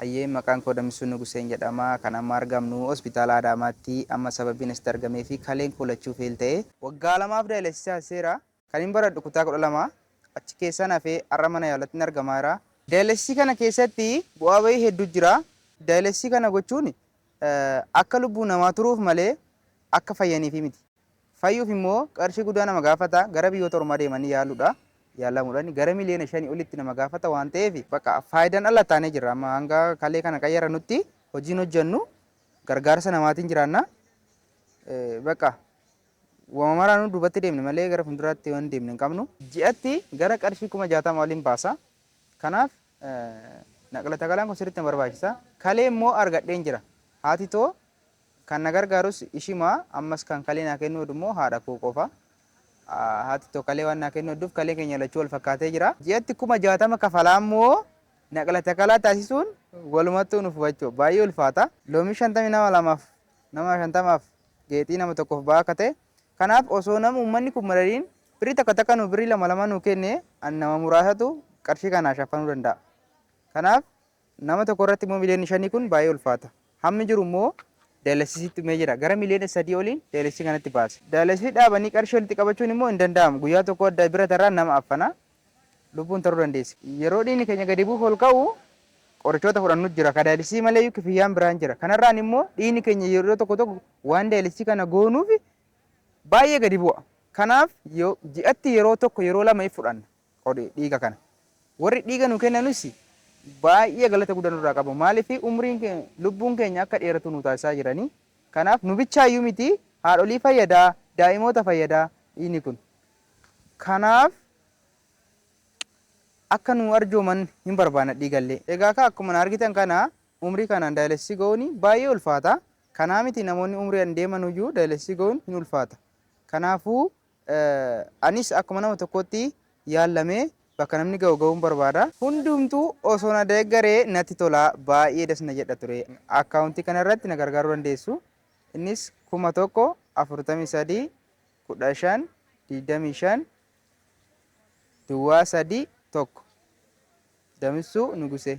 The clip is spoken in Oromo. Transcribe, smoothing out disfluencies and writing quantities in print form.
Ayyee maqaan koo Dammisuu Nuguseen jedhama. Kan amma argamnu hospitaala Adaamaatti amma sababiin asitti argamee fi kaleen kolachuuf ta'e waggaa lamaaf daayileesisaa seera. Kan hin baradhu kutaa 12 achi keessa nafee har'a mana yaalaatti hin argamaa jira. Daayileesii kana keessatti bu'aa bahii hedduu jira. Daayileesii kana gochuun akka lubbuu namaa turuuf malee akka fayyaniif miti. Fayyuuf immoo qarshii guddaa nama gaafata. Gara biyyoota ormaa deemanii yaaluudha. Yaalamuudhaan gara miliyoona 5 olitti nama gaafata waan ta'eef bakka faayidaan ala taanee jira. Amma hanga kalee kana qayyara nutti hojiin hojjennu gargaarsa namaatiin jiraanna. Bakka waamamara nu duubatti deemne malee gara fuulduraatti waan deemne hin qabnu. Ji'atti gara qarshii 60,000 waliin baasa. Kanaaf naqlata kalaan kun sirriitti barbaachisa. Kalee immoo argadheen jira. Haati too kan na gargaarus ishima ammas kan kalee naa kennu immoo haadha koo qofa. Haati too kalee waan naa kennu hedduuf kalee keenya lachuu wal fakkaatee jira. Ji'atti 60,000 kafalaa immoo naqlata kalaa taasisuun walumattuu nuuf hubachuu baay'ee ulfaata. Loomii 52 nama 50 geexii nama tokkoof ba'aa akka ta'e. Kanaaf osoo nama uummanni kun madaliin birrii takka takka nu birrii 2 nu kenne nama muraasatu qarshii kanaa shaffanuu danda'a. Kanaaf nama tokko irratti immoo miliyoonni 5 kun baay'ee ulfaata. Hammi jiru immoo daayileesiisitti mee jira. Gara miliyoona 3 oliin daayileesii kanatti baase. Daayileesii dhaabanii qarshii walitti qabachuun immoo hin danda'amu. Guyyaa tokko adda bira tarraa nama affana lubbuun taruu dandeessi. Yeroo dhiigni keenya gadi buuf ol ka'u qorichoota fudhannu jira. Ka daayileesii malee kifiyyaan biraan jira. Kanarraan immoo dhiigni keenya yeroo tokko waan daayileesii kana goonuuf baay'ee gadi bu'a. Kanaaf ji'atti yeroo tokko yeroo lama fudhanna dhiiga kana. Warri dhiiga nu kennanis baay'ee galata guddaa nurraa qabu. Maaliif umriin keenya lubbuun keenya akka dheeratu nu taasisaa jiranii. Kanaaf nu bichaayyuu miti haadholii fayyadaa, daa'imoota fayyadaa dhiigni kun. Kanaaf akka nu arjooman hin barbaanna dhiigallee. Egaa akkuma argitan kana umrii kanaan daayileesii ga'uun baay'ee ulfaata. Kanaa miti namoonni umriin deeman iyyuu daayileesii ga'uun hin ulfaata. Kanaafuu anis akkuma nama tokkotti yaalamee bakka namni ga'uun barbaada. Hundumtuu osoo na deeggaree natti tola baay'ee dasna jedha ture. Akkaawuntii kanarratti na gargaaruu dandeessu. Innis 1,000 43 15 25 Duwwaa 3 1 Dammisuu Nugusee.